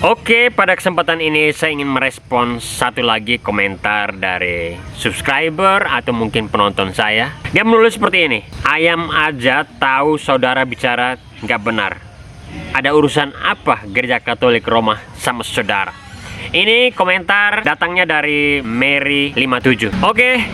Oke, pada kesempatan ini saya ingin merespons satu lagi komentar dari subscriber atau mungkin penonton saya. Dia menulis seperti ini: ayam aja tahu saudara bicara nggak benar. Ada urusan apa gereja Katolik Roma sama saudara? Ini komentar datangnya dari Mary 57. Oke,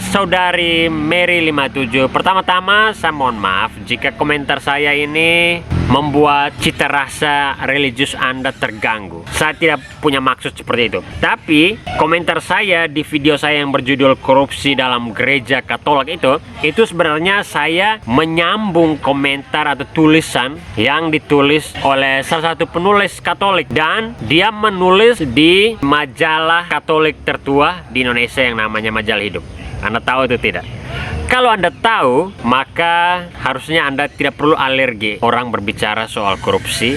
saudari Mary 57, pertama-tama saya mohon maaf jika komentar saya ini membuat cita rasa religius Anda terganggu. Saya tidak punya maksud seperti itu. Tapi komentar saya di video saya yang berjudul korupsi dalam gereja Katolik itu sebenarnya saya menyambung komentar atau tulisan yang ditulis oleh salah satu penulis Katolik, dan dia menulis di majalah Katolik tertua di Indonesia yang namanya Majalah Hidup. Anda tahu itu tidak? Kalau Anda tahu, maka harusnya Anda tidak perlu alergi orang berbicara soal korupsi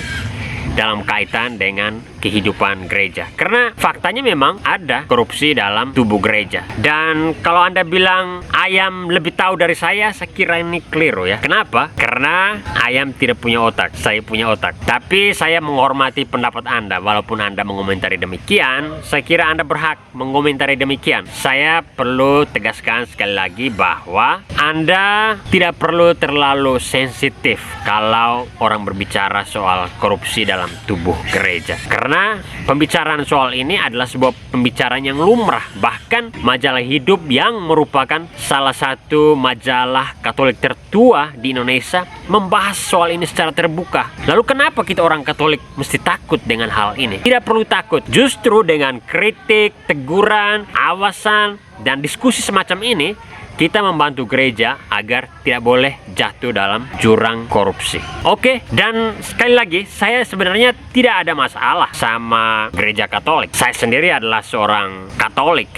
dalam kaitan dengan kehidupan gereja. Karena faktanya memang ada korupsi dalam tubuh gereja. Dan kalau Anda bilang ayam lebih tahu dari saya kira ini keliru ya. Kenapa? Karena ayam tidak punya otak, saya punya otak. Tapi saya menghormati pendapat Anda. Walaupun Anda mengomentari demikian, saya kira Anda berhak mengomentari demikian. Saya perlu tegaskan sekali lagi bahwa Anda tidak perlu terlalu sensitif kalau orang berbicara soal korupsi dalam tubuh gereja. Karena pembicaraan soal ini adalah sebuah pembicaraan yang lumrah. Bahkan Majalah Hidup yang merupakan salah satu majalah Katolik tertua di Indonesia membahas soal ini secara terbuka. Lalu kenapa kita orang Katolik mesti takut dengan hal ini? Tidak perlu takut. Justru dengan kritik, teguran, awasan, dan diskusi semacam ini, kita membantu gereja agar tidak boleh jatuh dalam jurang korupsi. Oke, dan sekali lagi, saya sebenarnya tidak ada masalah sama gereja Katolik. Saya sendiri adalah seorang Katolik,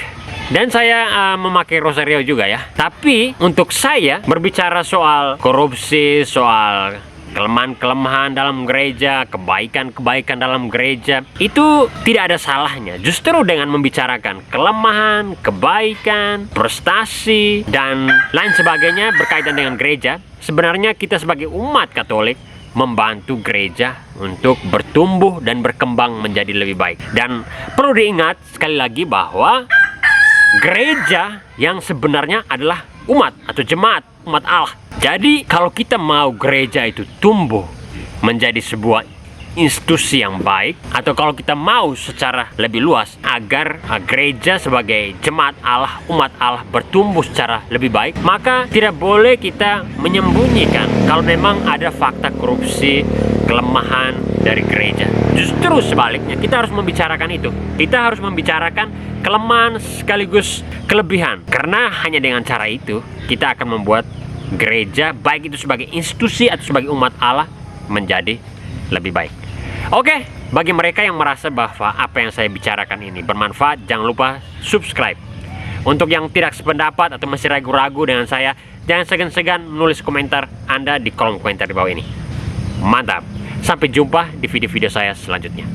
dan saya memakai rosario juga ya. Tapi untuk saya berbicara soal korupsi, soal kelemahan-kelemahan dalam gereja, kebaikan-kebaikan dalam gereja, itu tidak ada salahnya. Justru dengan membicarakan kelemahan, kebaikan, prestasi, dan lain sebagainya berkaitan dengan gereja, sebenarnya kita sebagai umat Katolik membantu gereja untuk bertumbuh dan berkembang menjadi lebih baik. Dan perlu diingat sekali lagi bahwa gereja yang sebenarnya adalah umat atau jemaat, umat Allah. Jadi kalau kita mau gereja itu tumbuh menjadi sebuah institusi yang baik, atau kalau kita mau secara lebih luas agar gereja sebagai jemaat Allah, umat Allah bertumbuh secara lebih baik, maka tidak boleh kita menyembunyikan kalau memang ada fakta korupsi, kelemahan dari gereja. Justru sebaliknya, kita harus membicarakan itu. Kita harus membicarakan kelemahan sekaligus kelebihan. Karena hanya dengan cara itu kita akan membuat gereja, baik itu sebagai institusi atau sebagai umat Allah, menjadi lebih baik. Oke, bagi mereka yang merasa bahwa apa yang saya bicarakan ini bermanfaat, jangan lupa subscribe. Untuk yang tidak sependapat atau masih ragu-ragu dengan saya, jangan segan-segan menulis komentar Anda di kolom komentar di bawah ini. Mantap, sampai jumpa di video-video saya selanjutnya.